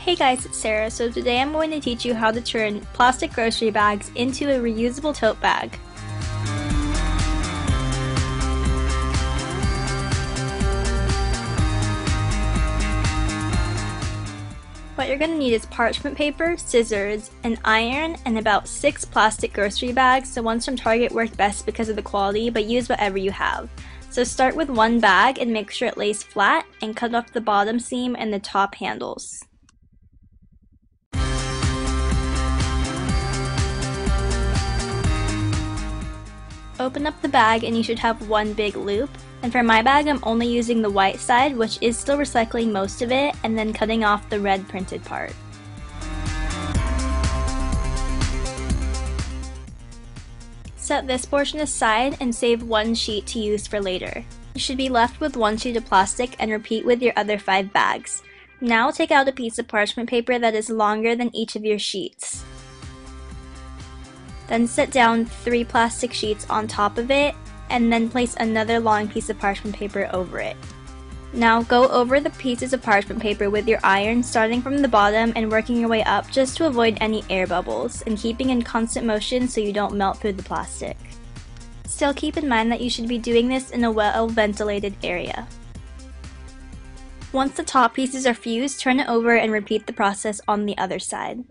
Hey guys, it's Sarah. So today I'm going to teach you how to turn plastic grocery bags into a reusable tote bag. What you're going to need is parchment paper, scissors, an iron, and about 6 plastic grocery bags. The ones from Target work best because of the quality, but use whatever you have. So start with one bag and make sure it lays flat and cut off the bottom seam and the top handles. Open up the bag and you should have one big loop. And for my bag, I'm only using the white side, which is still recycling most of it, and then cutting off the red printed part. Set this portion aside and save one sheet to use for later. You should be left with one sheet of plastic and repeat with your other 5 bags. Now take out a piece of parchment paper that is longer than each of your sheets. Then set down 3 plastic sheets on top of it, and then place another long piece of parchment paper over it. Now go over the pieces of parchment paper with your iron, starting from the bottom and working your way up just to avoid any air bubbles, and keeping in constant motion so you don't melt through the plastic. Still keep in mind that you should be doing this in a well-ventilated area. Once the top pieces are fused, turn it over and repeat the process on the other side.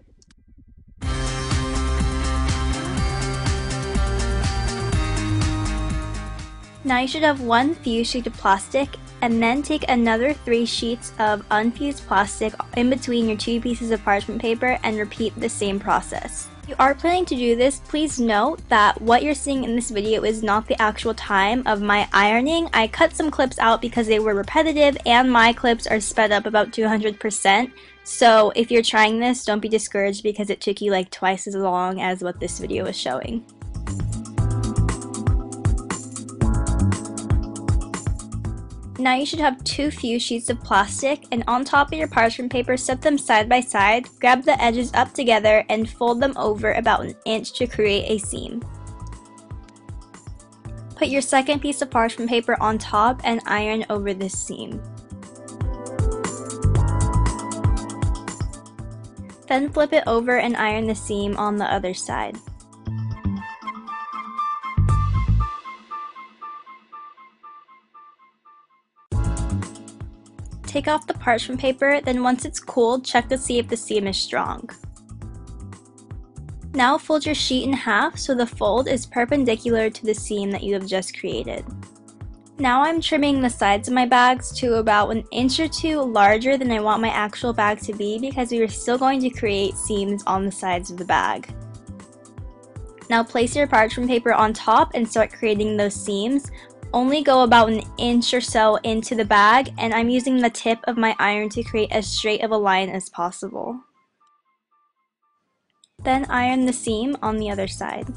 Now you should have one fused sheet of plastic, and then take another 3 sheets of unfused plastic in between your 2 pieces of parchment paper and repeat the same process. If you are planning to do this, please note that what you're seeing in this video is not the actual time of my ironing. I cut some clips out because they were repetitive and my clips are sped up about 200%. So if you're trying this, don't be discouraged because it took you like twice as long as what this video is showing. Now you should have 2 fused sheets of plastic, and on top of your parchment paper, set them side by side, grab the edges up together, and fold them over about 1 inch to create a seam. Put your second piece of parchment paper on top and iron over this seam. Then flip it over and iron the seam on the other side. Take off the parchment paper, then once it's cooled, check to see if the seam is strong. Now fold your sheet in half so the fold is perpendicular to the seam that you have just created. Now I'm trimming the sides of my bags to about 1 inch or 2 larger than I want my actual bag to be because we are still going to create seams on the sides of the bag. Now place your parchment paper on top and start creating those seams. Only go about 1 inch or so into the bag, and I'm using the tip of my iron to create as straight of a line as possible. Then iron the seam on the other side.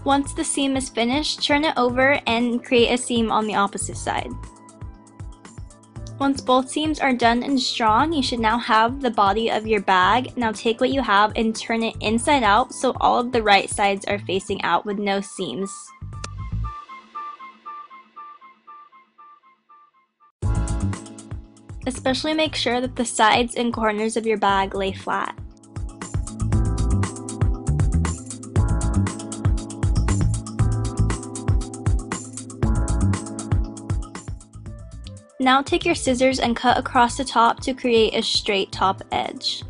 Once the seam is finished, turn it over and create a seam on the opposite side. Once both seams are done and strong, you should now have the body of your bag. Now take what you have and turn it inside out so all of the right sides are facing out with no seams. Especially make sure that the sides and corners of your bag lay flat. Now take your scissors and cut across the top to create a straight top edge.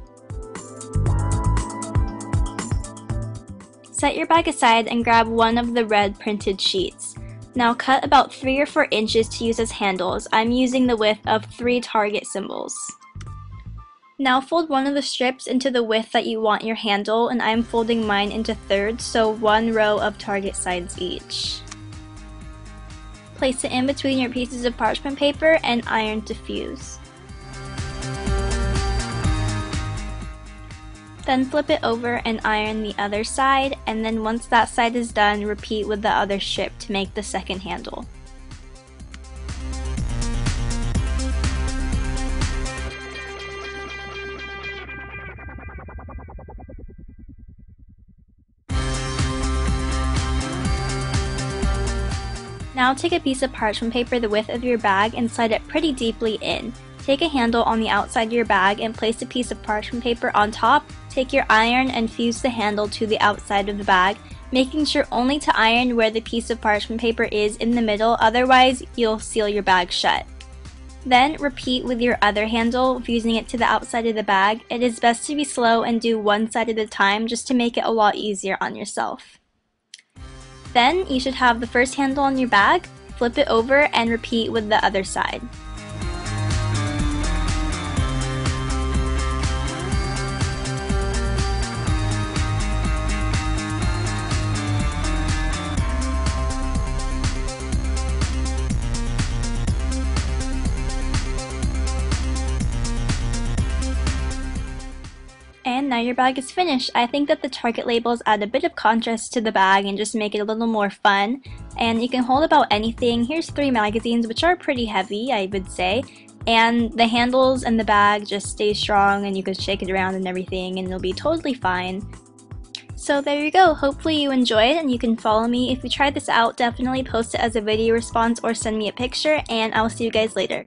Set your bag aside and grab one of the red printed sheets. Now cut about 3 or 4 inches to use as handles. I'm using the width of 3 Target symbols. Now fold one of the strips into the width that you want your handle, and I'm folding mine into thirds, so 1 row of Target sides each. Place it in between your pieces of parchment paper and iron to fuse. Then flip it over and iron the other side, and then once that side is done, repeat with the other strip to make the second handle. Now take a piece of parchment paper the width of your bag and slide it pretty deeply in. Take a handle on the outside of your bag and place a piece of parchment paper on top. Take your iron and fuse the handle to the outside of the bag, making sure only to iron where the piece of parchment paper is in the middle, otherwise you'll seal your bag shut. Then repeat with your other handle, fusing it to the outside of the bag. It is best to be slow and do one side at a time just to make it a lot easier on yourself. Then you should have the first handle on your bag, flip it over and repeat with the other side. And now your bag is finished. I think that the Target labels add a bit of contrast to the bag and just make it a little more fun. And you can hold about anything. Here's 3 magazines, which are pretty heavy, I would say. And the handles and the bag just stay strong and you can shake it around and everything and it'll be totally fine. So there you go. Hopefully you enjoyed and you can follow me. If you tried this out, definitely post it as a video response or send me a picture, and I will see you guys later.